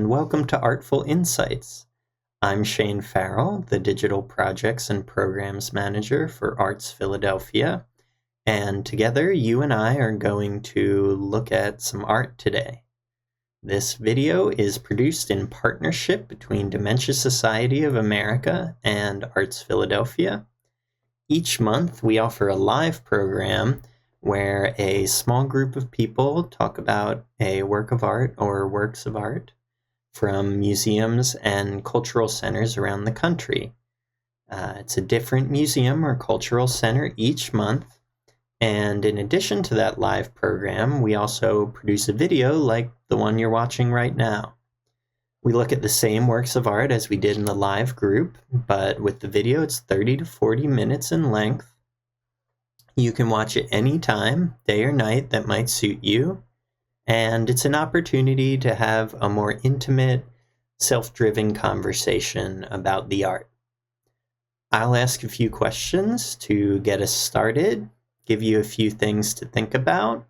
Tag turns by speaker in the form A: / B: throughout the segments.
A: and welcome to ARTFul Insights. I'm Shane Farrell, the Digital Projects and Programs Manager for ARTZ Philadelphia, and together you and I are going to look at some art today. This video is produced in partnership between Dementia Society of America and ARTZ Philadelphia. Each month we offer a live program where a small group of people talk about a work of art or works of art from museums and cultural centers around the country. It's a different museum or cultural center each month, and in addition to that live program, we also produce a video like the one you're watching right now. We look at the same works of art as we did in the live group, but with the video it's 30 to 40 minutes in length. You can watch it anytime, day or night, that might suit you. And it's an opportunity to have a more intimate, self-driven conversation about the art. I'll ask a few questions to get us started, give you a few things to think about.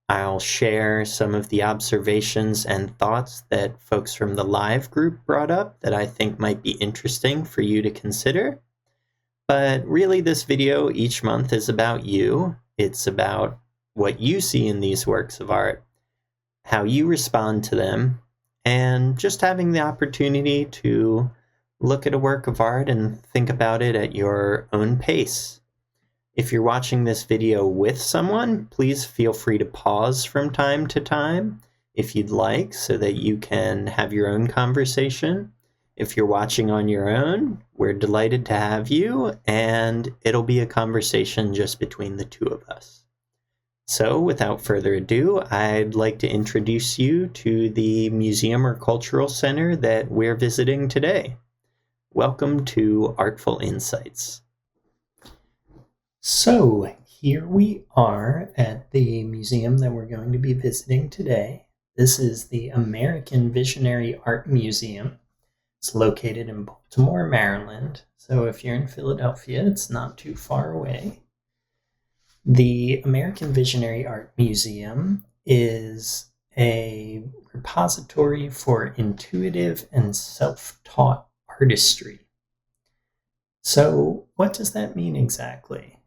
A: I'll share some of the observations and thoughts that folks from the live group brought up that I think might be interesting for you to consider. But really, this video each month is about you. It's about what you see in these works of art, how you respond to them, and just having the opportunity to look at a work of art and think about it at your own pace. If you're watching this video with someone, please feel free to pause from time to time if you'd like, so that you can have your own conversation. If you're watching on your own, we're delighted to have you, and it'll be a conversation just between the two of us. So, without further ado, I'd like to introduce you to the museum or cultural center that we're visiting today. Welcome to ARTFul Insights. So, here we are at the museum that we're going to be visiting today. This is the American Visionary Art Museum. It's located in Baltimore, Maryland. So if you're in Philadelphia, it's not too far away. The American Visionary Art Museum is a repository for intuitive and self-taught artistry. So what does that mean exactly?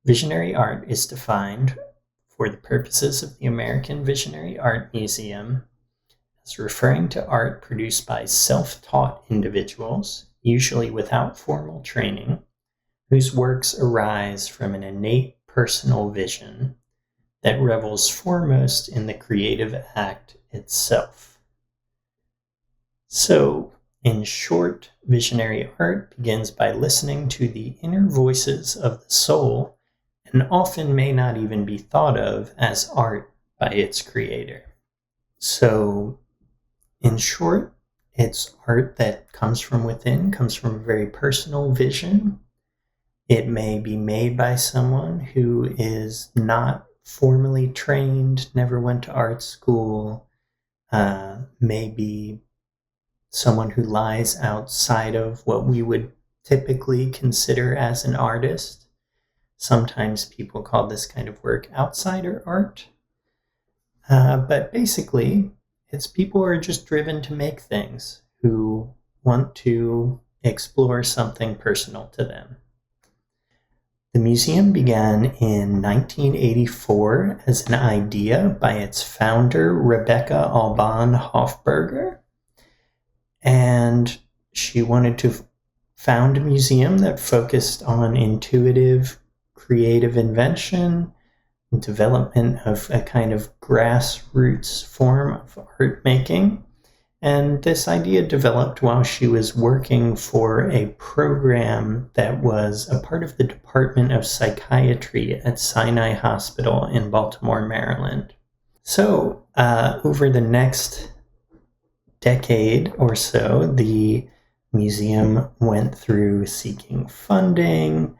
A: Visionary art is defined for the purposes of the American Visionary Art Museum as referring to art produced by self-taught individuals, usually without formal training, whose works arise from an innate personal vision that revels foremost in the creative act itself. So, in short, visionary art begins by listening to the inner voices of the soul and often may not even be thought of as art by its creator. So, in short, it's art that comes from within, comes from a very personal vision. It may be made by someone who is not formally trained, never went to art school, maybe someone who lies outside of what we would typically consider as an artist. Sometimes people call this kind of work outsider art. But basically, it's people who are just driven to make things, who want to explore something personal to them. The museum began in 1984 as an idea by its founder, Rebecca Alban Hofberger, and she wanted to found a museum that focused on intuitive, creative invention, development of a kind of grassroots form of art making. And this idea developed while she was working for a program that was a part of the Department of Psychiatry at Sinai Hospital in Baltimore, Maryland. So over the next decade or so, the museum went through seeking funding,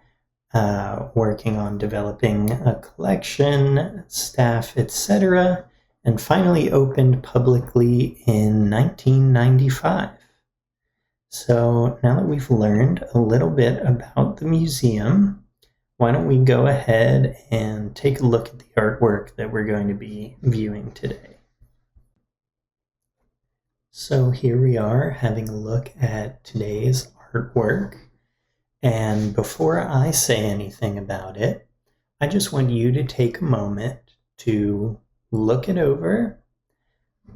A: working on developing a collection, staff, etc., and finally opened publicly in 1995. So now that we've learned a little bit about the museum, why don't we go ahead and take a look at the artwork that we're going to be viewing today. So here we are having a look at today's artwork. And before I say anything about it, I just want you to take a moment to look it over,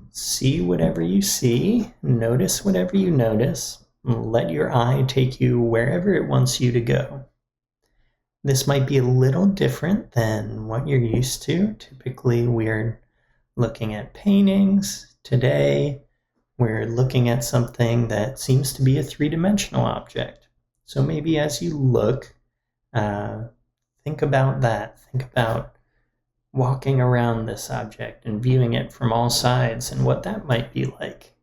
A: see whatever you see, notice whatever you notice, and let your eye take you wherever it wants you to go. This might be a little different than what you're used to. Typically, we're looking at paintings. Today, we're looking at something that seems to be a three-dimensional object. So maybe as you look, think about that. Think about walking around this object and viewing it from all sides and what that might be like.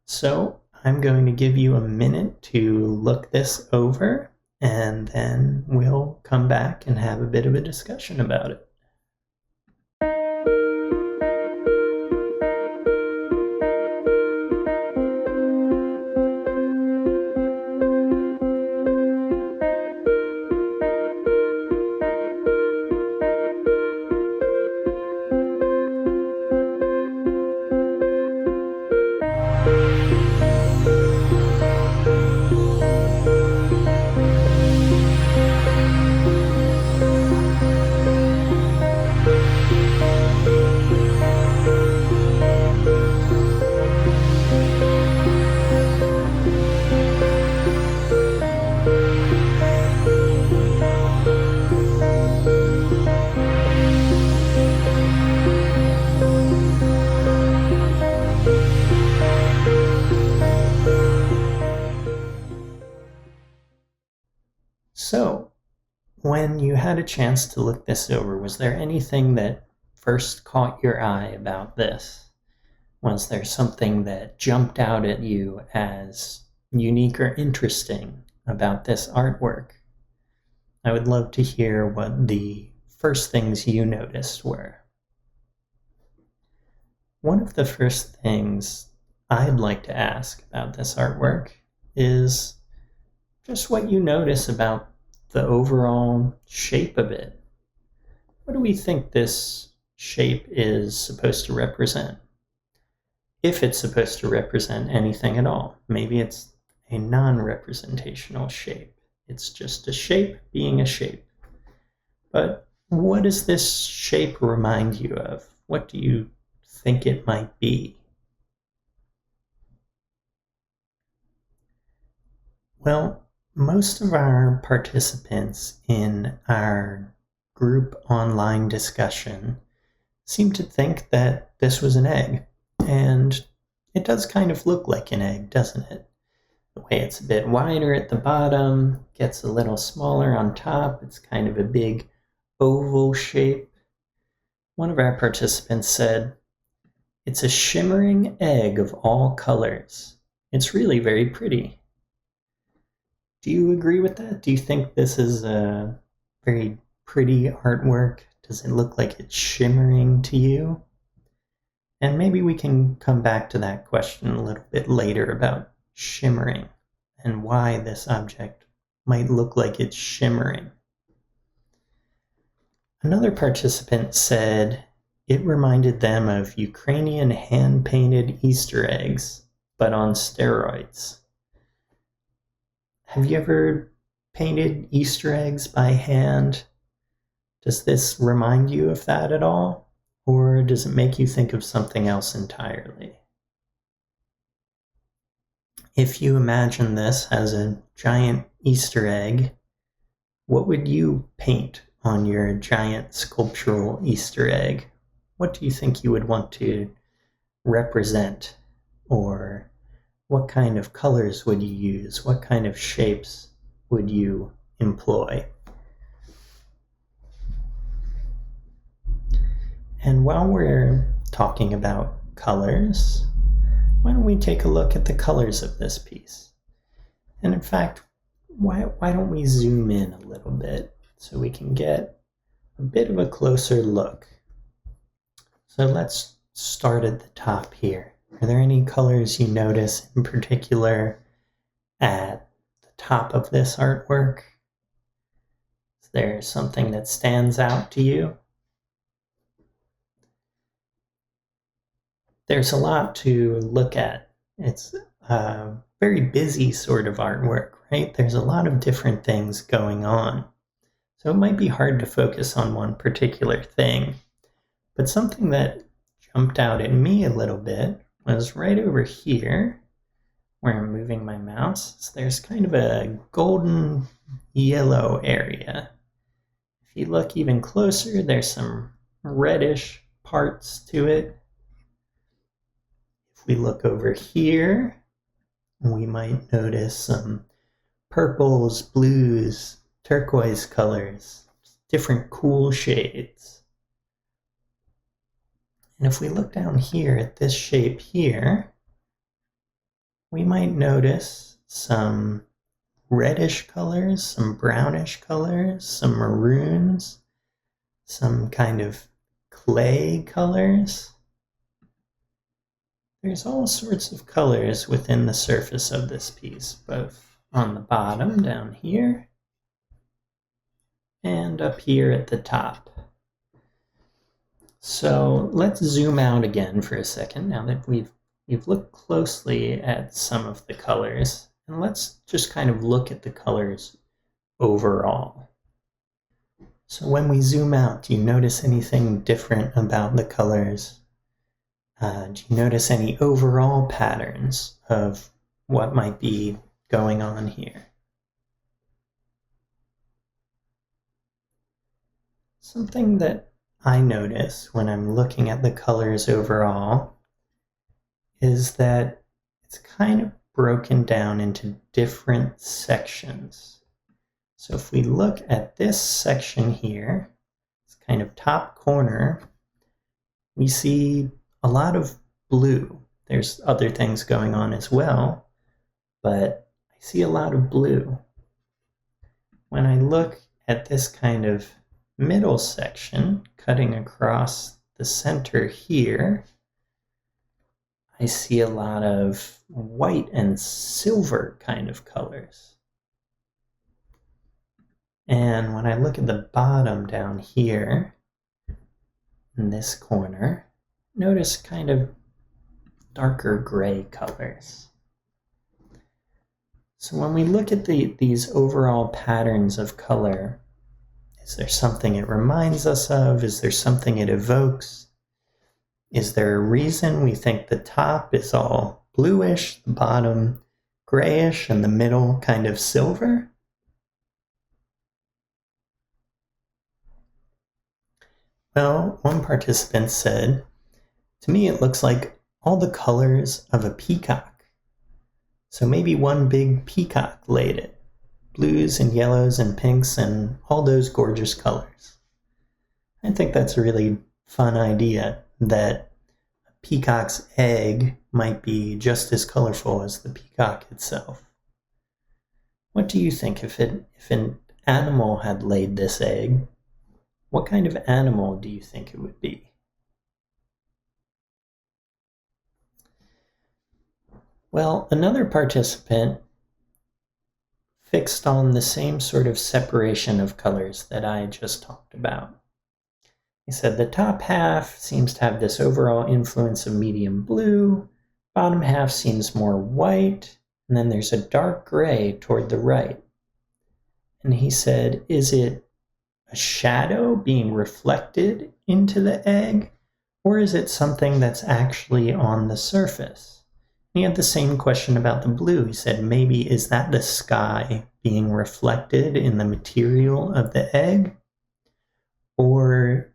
A: So I'm going to give you a minute to look this over, and then we'll come back and have a bit of a discussion about it. So, when you had a chance to look this over, was there anything that first caught your eye about this? Was there something that jumped out at you as unique or interesting about this artwork? I would love to hear what the first things you noticed were. One of the first things I'd like to ask about this artwork is just what you notice about the overall shape of it. What do we think this shape is supposed to represent? If it's supposed to represent anything at all. Maybe it's a non-representational shape. It's just a shape being a shape. But what does this shape remind you of? What do you think it might be? Well, most of our participants in our group online discussion seem to think that this was an egg. And it does kind of look like an egg, doesn't it? The way it's a bit wider at the bottom, gets a little smaller on top. It's kind of a big oval shape. One of our participants said, "It's a shimmering egg of all colors. It's really very pretty." Do you agree with that? Do you think this is a very pretty artwork? Does it look like it's shimmering to you? And maybe we can come back to that question a little bit later about shimmering and why this object might look like it's shimmering. Another participant said it reminded them of Ukrainian hand-painted Easter eggs, but on steroids. Have you ever painted Easter eggs by hand? Does this remind you of that at all? Or does it make you think of something else entirely? If you imagine this as a giant Easter egg, what would you paint on your giant sculptural Easter egg? What do you think you would want to represent? Or what kind of colors would you use? What kind of shapes would you employ? And while we're talking about colors, why don't we take a look at the colors of this piece? And in fact, why don't we zoom in a little bit so we can get a bit of a closer look? So let's start at the top here. Are there any colors you notice in particular at the top of this artwork? Is there something that stands out to you? there's a lot to look at. It's a very busy sort of artwork, right? There's a lot of different things going on. So it might be hard to focus on one particular thing. But something that jumped out at me a little bit was right over here, where I'm moving my mouse. So there's kind of a golden yellow area. If you look even closer, there's some reddish parts to it. If we look over here, we might notice some purples, blues, turquoise colors, different cool shades. And if we look down here at this shape here, we might notice some reddish colors, some brownish colors, some maroons, some kind of clay colors. There's all sorts of colors within the surface of this piece, both on the bottom down here and up here at the top. So let's zoom out again for a second now that we've looked closely at some of the colors, and let's just kind of look at the colors overall. So when we zoom out, do you notice anything different about the colors? Do you notice any overall patterns of what might be going on here? Something that I notice when I'm looking at the colors overall is that it's kind of broken down into different sections. So if we look at this section here, it's kind of top corner, we see a lot of blue. There's other things going on as well, but I see a lot of blue. When I look at this kind of middle section, cutting across the center here, I see a lot of white and silver kind of colors. And when I look at the bottom down here, in this corner, notice kind of darker gray colors. So when we look at these overall patterns of color, is there something it reminds us of? Is there something it evokes? Is there a reason we think the top is all bluish, the bottom grayish, and the middle kind of silver? Well, one participant said, "To me it looks like all the colors of a peacock. So maybe one big peacock laid it. Blues and yellows and pinks and all those gorgeous colors." I think that's a really fun idea, that a peacock's egg might be just as colorful as the peacock itself. What do you think if an animal had laid this egg? What kind of animal do you think it would be? Well, another participant fixed on the same sort of separation of colors that I just talked about. He said the top half seems to have this overall influence of medium blue, bottom half seems more white, and then there's a dark gray toward the right. And he said, is it a shadow being reflected into the egg, or is it something that's actually on the surface? He had the same question about the blue. He said, maybe is that the sky being reflected in the material of the egg? Or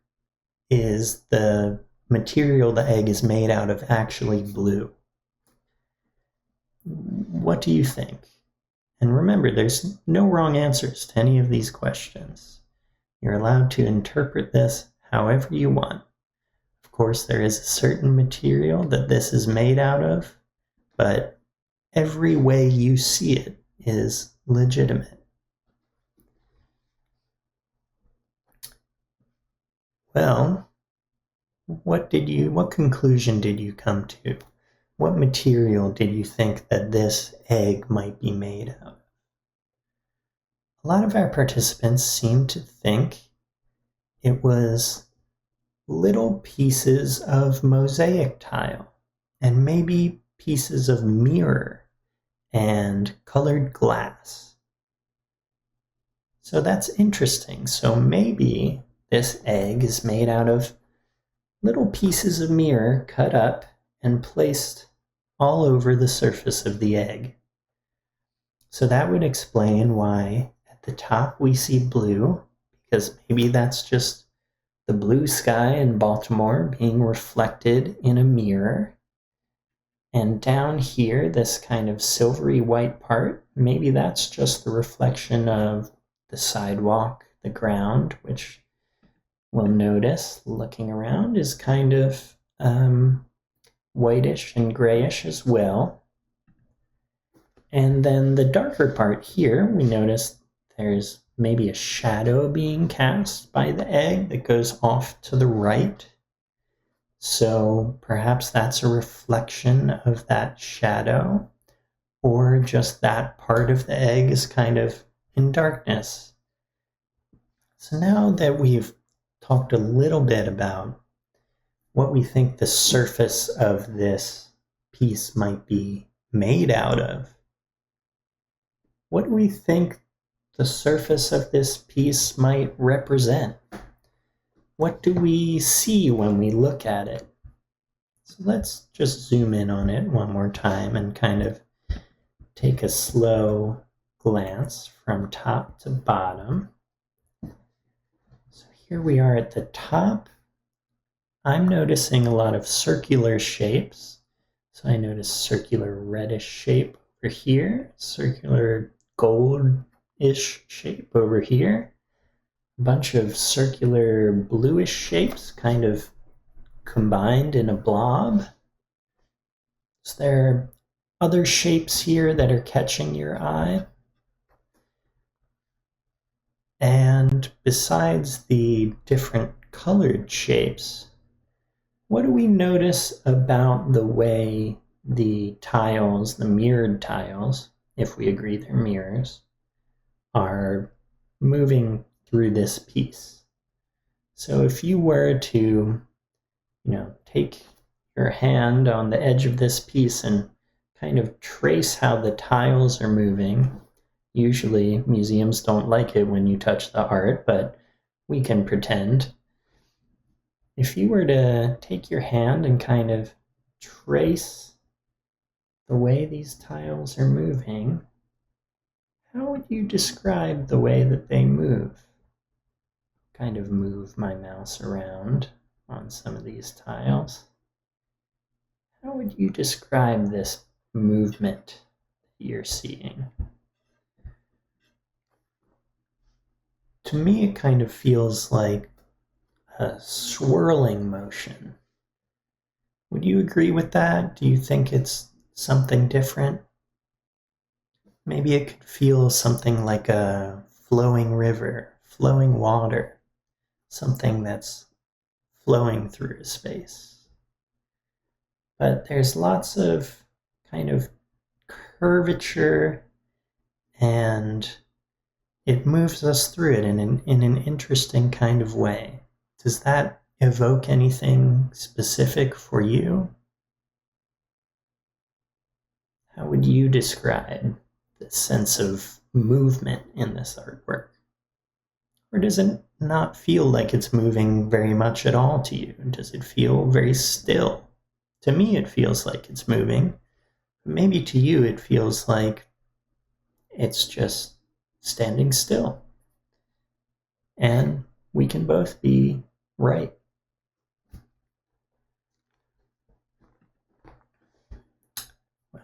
A: is the material the egg is made out of actually blue? What do you think? And remember, there's no wrong answers to any of these questions. You're allowed to interpret this however you want. Of course, there is a certain material that this is made out of, but every way you see it is legitimate. Well, what conclusion did you come to? What material did you think that this egg might be made of? A lot of our participants seemed to think it was little pieces of mosaic tile. and maybe pieces of mirror and colored glass. So that's interesting. So maybe this egg is made out of little pieces of mirror cut up and placed all over the surface of the egg. So that would explain why at the top we see blue, because maybe that's just the blue sky in Baltimore being reflected in a mirror. And down here, this kind of silvery white part, maybe that's just the reflection of the sidewalk, the ground, which we'll notice looking around is kind of whitish and grayish as well. And then the darker part here, we notice there's maybe a shadow being cast by the egg that goes off to the right. So perhaps that's a reflection of that shadow, or just that part of the egg is kind of in darkness. So now that we've talked a little bit about what we think the surface of this piece might be made out of, what do we think the surface of this piece might represent? What do we see when we look at it? So let's just zoom in on it one more time and kind of take a slow glance from top to bottom. So here we are at the top. I'm noticing a lot of circular shapes. So I notice circular reddish shape over here, circular goldish shape over here, a bunch of circular bluish shapes kind of combined in a blob. Is there other shapes here that are catching your eye? And besides the different colored shapes, what do we notice about the way the tiles, the mirrored tiles, if we agree they're mirrors, are moving through this piece? So if you were to, take your hand on the edge of this piece and kind of trace how the tiles are moving. Usually museums don't like it when you touch the art, but we can pretend. If you were to take your hand and kind of trace the way these tiles are moving, how would you describe the way that they move? Kind of move my mouse around on some of these tiles. How would you describe this movement that you're seeing? To me, it kind of feels like a swirling motion. Would you agree with that? Do you think it's something different? Maybe it could feel something like a flowing river, flowing water, something that's flowing through a space. But there's lots of kind of curvature, and it moves us through it in an interesting kind of way. Does that evoke anything specific for you? How would you describe the sense of movement in this artwork? Or does it not feel like it's moving very much at all to you? Does it feel very still? To me, it feels like it's moving. Maybe to you, it feels like it's just standing still. And we can both be right.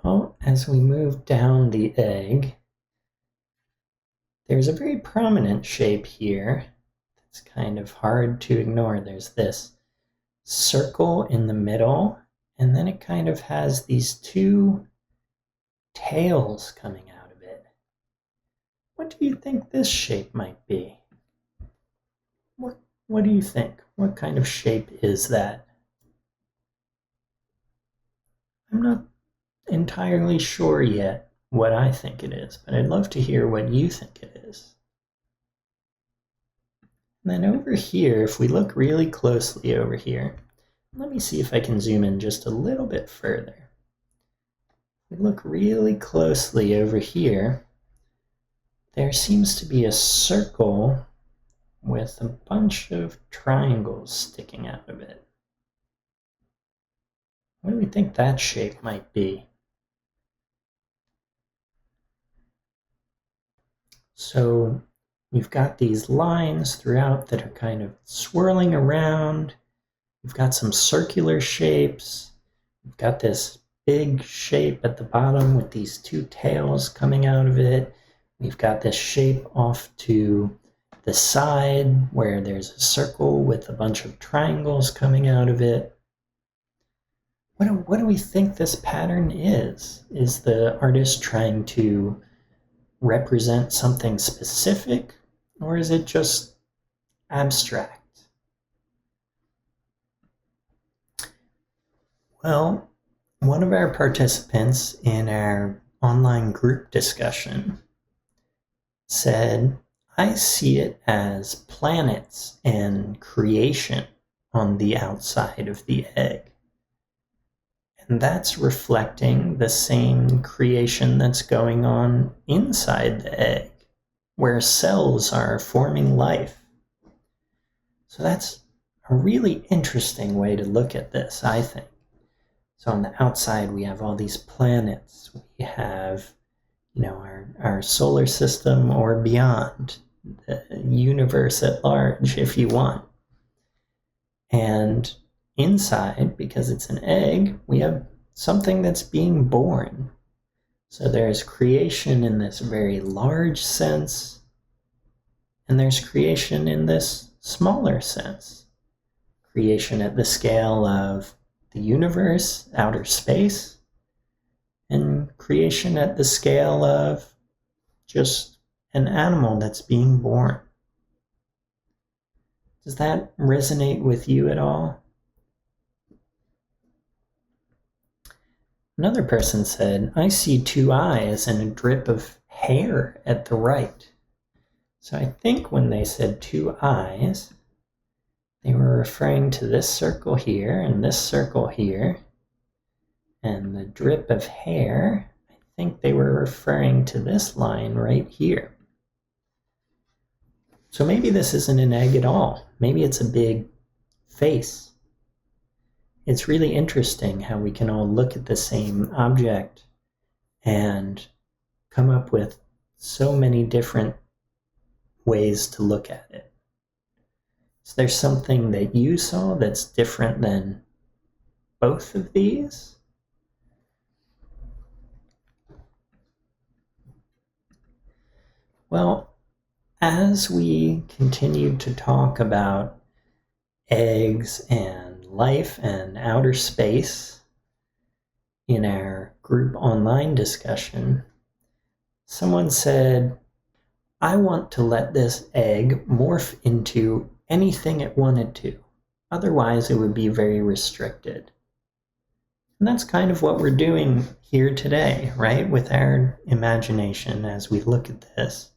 A: Well, as we move down the egg, there's a very prominent shape here that's kind of hard to ignore. There's this circle in the middle, and then it kind of has these two tails coming out of it. What do you think this shape might be? What do you think? What kind of shape is that? I'm not entirely sure yet what I think it is, but I'd love to hear what you think it is. And then over here, if we look really closely over here, Let me see if I can zoom in just a little bit further. If we look really closely over here, there seems to be a circle with a bunch of triangles sticking out of it. What do we think that shape might be? So we've got these lines throughout that are kind of swirling around. We've got some circular shapes. We've got this big shape at the bottom with these two tails coming out of it. We've got this shape off to the side where there's a circle with a bunch of triangles coming out of it. What do we think this pattern is? Is the artist trying to represent something specific, or is it just abstract? Well, one of our participants in our online group discussion said, I see it as planets and creation on the outside of the egg. And that's reflecting the same creation that's going on inside the egg, where cells are forming life. So that's a really interesting way to look at this, I think. So on the outside, we have all these planets. We have, our solar system or beyond, the universe at large, if you want. And inside, because it's an egg, we have something that's being born. So there's creation in this very large sense, and there's creation in this smaller sense. Creation at the scale of the universe, outer space, and creation at the scale of just an animal that's being born. Does that resonate with you at all? Another person said, I see two eyes and a drip of hair at the right. So I think when they said two eyes, they were referring to this circle here and this circle here. And the drip of hair, I think they were referring to this line right here. So maybe this isn't an egg at all. Maybe it's a big face. It's really interesting how we can all look at the same object and come up with so many different ways to look at it. Is there something that you saw that's different than both of these? Well, as we continue to talk about eggs and life and outer space in our group online discussion, someone said, I want to let this egg morph into anything it wanted to. Otherwise, it would be very restricted. And that's kind of what we're doing here today, right? With our imagination as we look at this.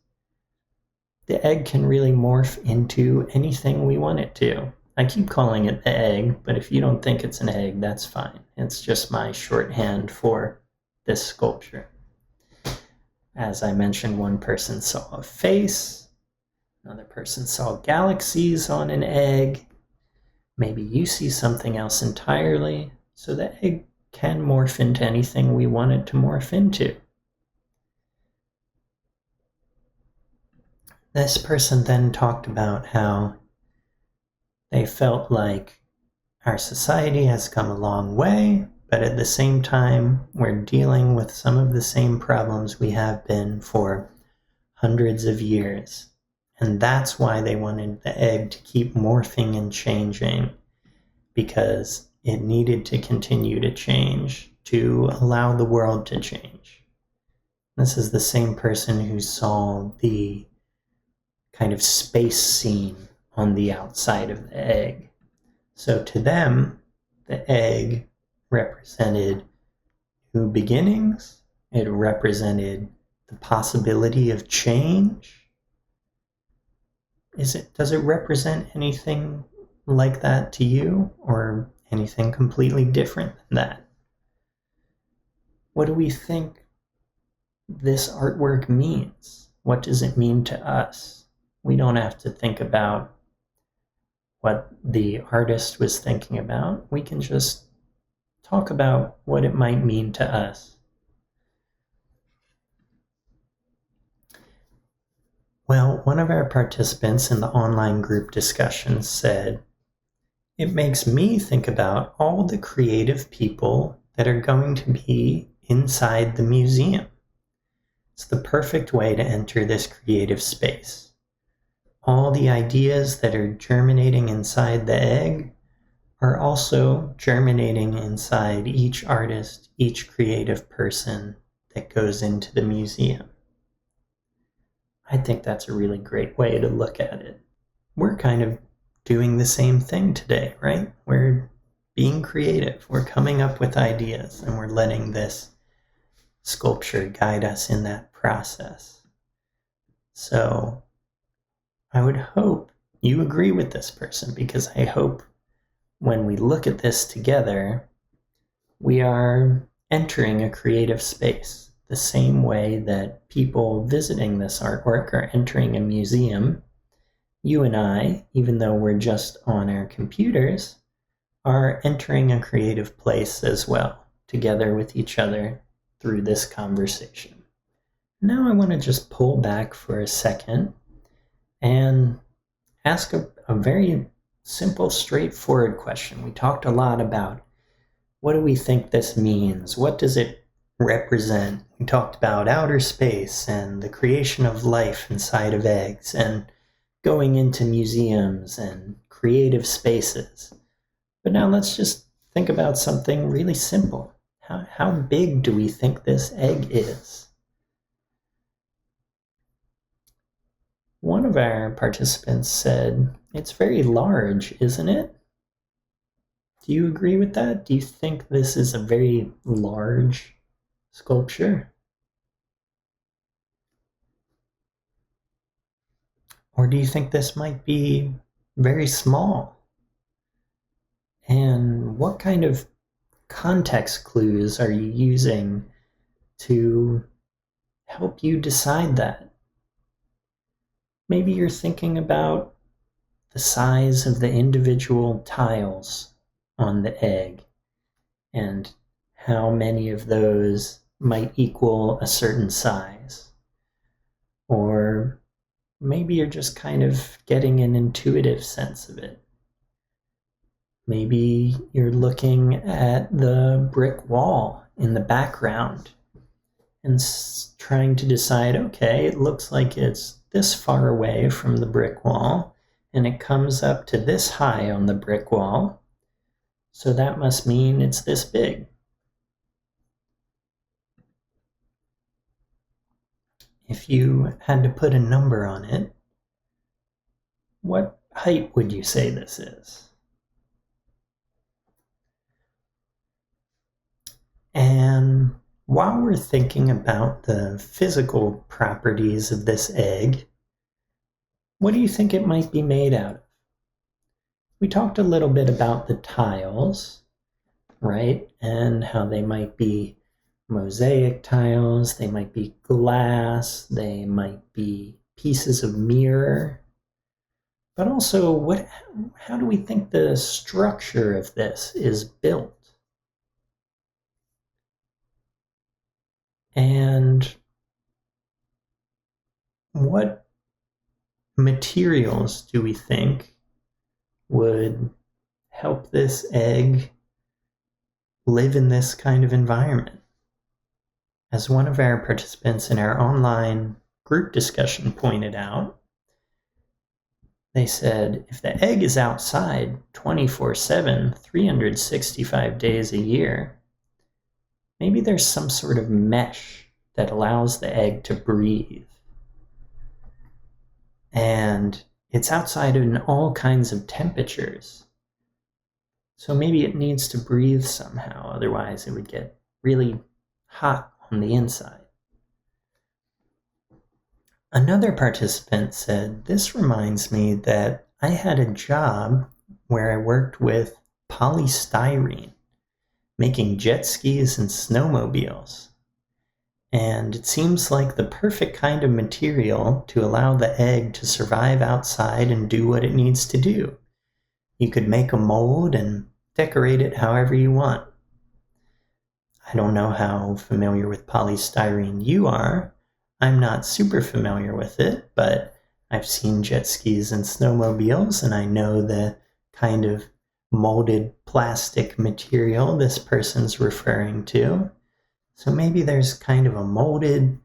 A: The egg can really morph into anything we want it to. I keep calling it the egg, but if you don't think it's an egg, that's fine. It's just my shorthand for this sculpture. As I mentioned, one person saw a face, another person saw galaxies on an egg. Maybe you see something else entirely. So the egg can morph into anything we want it to morph into. This person then talked about how they felt like our society has come a long way, but at the same time, we're dealing with some of the same problems we have been for hundreds of years. And that's why they wanted the egg to keep morphing and changing, because it needed to continue to change to allow the world to change. This is the same person who saw the kind of space scene on the outside of the egg. So to them, the egg represented new beginnings. It represented the possibility of change. Does it represent anything like that to you, or anything completely different than that. What do we think this artwork means? What does it mean to us? We don't have to think about what the artist was thinking about. We can just talk about what it might mean to us. Well, one of our participants in the online group discussion said, "It makes me think about all the creative people that are going to be inside the museum. It's the perfect way to enter this creative space. All the ideas that are germinating inside the egg are also germinating inside each artist, each creative person that goes into the museum." I think that's a really great way to look at it. We're kind of doing the same thing today, right? We're being creative. We're coming up with ideas, and we're letting this sculpture guide us in that process. So I would hope you agree with this person, because I hope when we look at this together, we are entering a creative space the same way that people visiting this artwork are entering a museum. You and I, even though we're just on our computers, are entering a creative place as well, together with each other through this conversation. Now I want to just pull back for a second and ask a very simple, straightforward question. We talked a lot about what do we think this means? What does it represent? We talked about outer space and the creation of life inside of eggs and going into museums and creative spaces. But now let's just think about something really simple. How big do we think this egg is? One of our participants said, "It's very large, isn't it?" Do you agree with that? Do you think this is a very large sculpture? Or do you think this might be very small? And what kind of context clues are you using to help you decide that? Maybe you're thinking about the size of the individual tiles on the egg and how many of those might equal a certain size. Or maybe you're just kind of getting an intuitive sense of it. Maybe you're looking at the brick wall in the background and trying to decide, okay, it looks like it's this far away from the brick wall, and it comes up to this high on the brick wall, so that must mean it's this big. If you had to put a number on it, what height would you say this is? And while we're thinking about the physical properties of this egg, what do you think it might be made out of? We talked a little bit about the tiles, right? And how they might be mosaic tiles, they might be glass, they might be pieces of mirror. But also, how do we think the structure of this is built? And what materials do we think would help this egg live in this kind of environment? As one of our participants in our online group discussion pointed out, they said, if the egg is outside 24/7, 365 days a year, maybe there's some sort of mesh that allows the egg to breathe. And it's outside in all kinds of temperatures. So maybe it needs to breathe somehow, otherwise it would get really hot on the inside. Another participant said, "This reminds me that I had a job where I worked with polystyrene, making jet skis and snowmobiles. And it seems like the perfect kind of material to allow the egg to survive outside and do what it needs to do. You could make a mold and decorate it however you want. I don't know how familiar with polystyrene you are. I'm not super familiar with it, but I've seen jet skis and snowmobiles, and I know the kind of molded plastic material this person's referring to. So maybe there's kind of a molded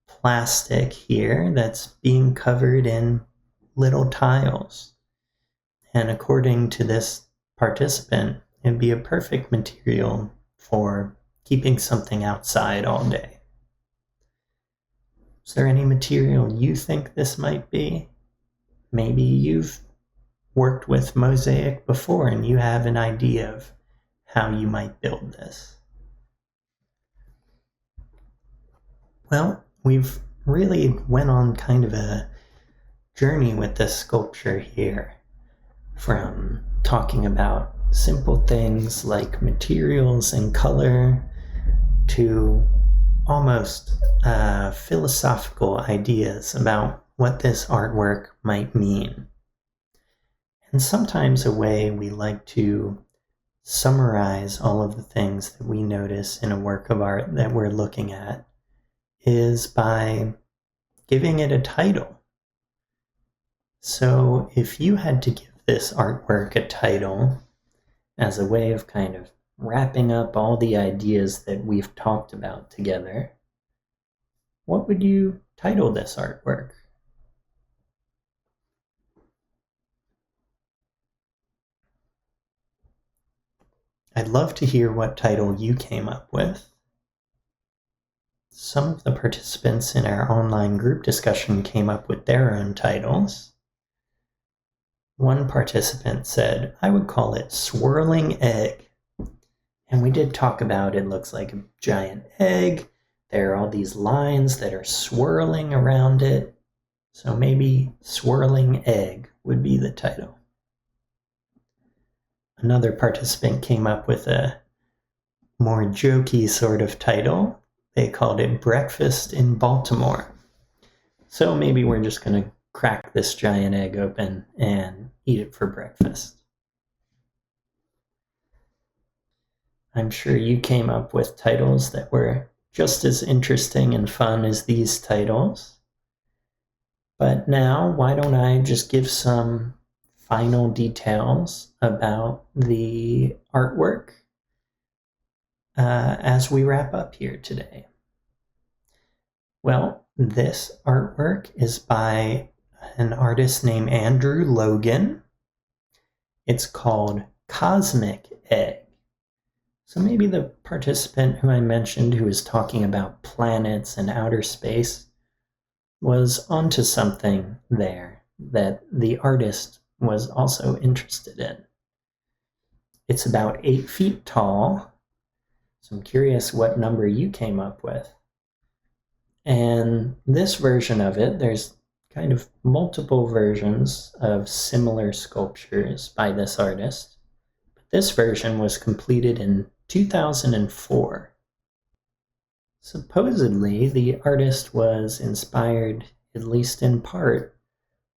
A: plastic here that's being covered in little tiles. And according to this participant, it'd be a perfect material for keeping something outside all day. Is there any material you think this might be? Maybe you've worked with mosaic before and you have an idea of how you might build this. Well, we've really went on kind of a journey with this sculpture here, from talking about simple things like materials and color to almost philosophical ideas about what this artwork might mean. And sometimes a way we like to summarize all of the things that we notice in a work of art that we're looking at is by giving it a title. So if you had to give this artwork a title as a way of kind of wrapping up all the ideas that we've talked about together, what would you title this artwork? I'd love to hear what title you came up with. Some of the participants in our online group discussion came up with their own titles. One participant said, I would call it Swirling Egg. And we did talk about it looks like a giant egg. There are all these lines that are swirling around it. So maybe Swirling Egg would be the title. Another participant came up with a more jokey sort of title. They called it Breakfast in Baltimore. So maybe we're just going to crack this giant egg open and eat it for breakfast. I'm sure you came up with titles that were just as interesting and fun as these titles. But now, why don't I just give some final details about the artwork as we wrap up here today. Well, this artwork is by an artist named Andrew Logan. It's called Cosmic Egg. So maybe the participant who I mentioned who was talking about planets and outer space was onto something there that the artist was also interested in. It's about 8 feet tall. So I'm curious what number you came up with. And this version of it, there's kind of multiple versions of similar sculptures by this artist. But this version was completed in 2004. Supposedly, the artist was inspired, at least in part,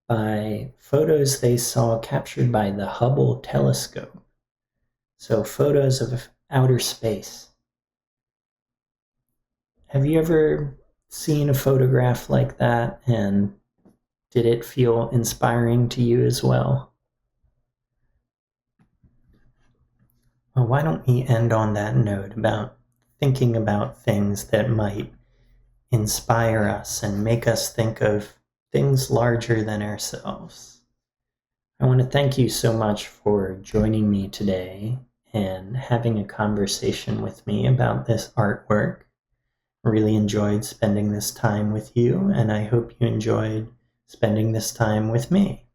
A: by photos they saw captured by the Hubble telescope. So photos of outer space. Have you ever seen a photograph like that, and did it feel inspiring to you as well? Well, why don't we end on that note about thinking about things that might inspire us and make us think of things larger than ourselves. I want to thank you so much for joining me today and having a conversation with me about this artwork. I really enjoyed spending this time with you, and I hope you enjoyed spending this time with me.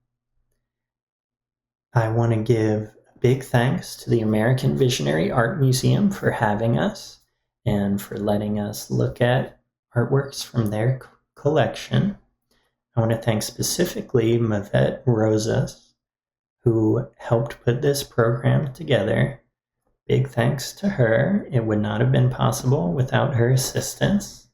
A: I want to give a big thanks to the American Visionary Art Museum for having us and for letting us look at artworks from their collection. I want to thank specifically Mavette Rosas, who helped put this program together. Big thanks to her. It would not have been possible without her assistance.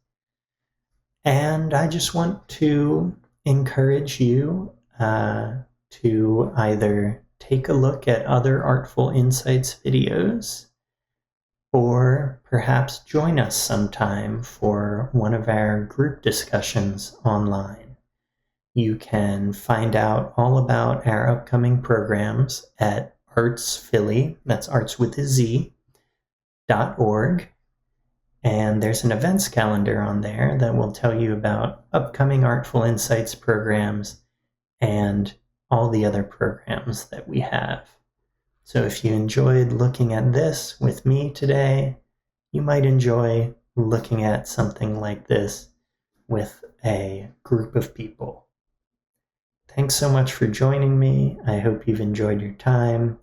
A: And I just want to encourage you to either take a look at other Artful Insights videos, or perhaps join us sometime for one of our group discussions online. You can find out all about our upcoming programs at ARTZ Philly, that's arts with a Z, .org. And there's an events calendar on there that will tell you about upcoming Artful Insights programs and all the other programs that we have. So if you enjoyed looking at this with me today, you might enjoy looking at something like this with a group of people. Thanks so much for joining me. I hope you've enjoyed your time.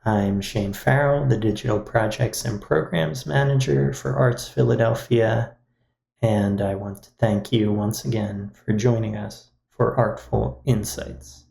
A: I'm Shane Farrell, the Digital Projects and Programs Manager for ARTZ Philadelphia, and I want to thank you once again for joining us for Artful Insights.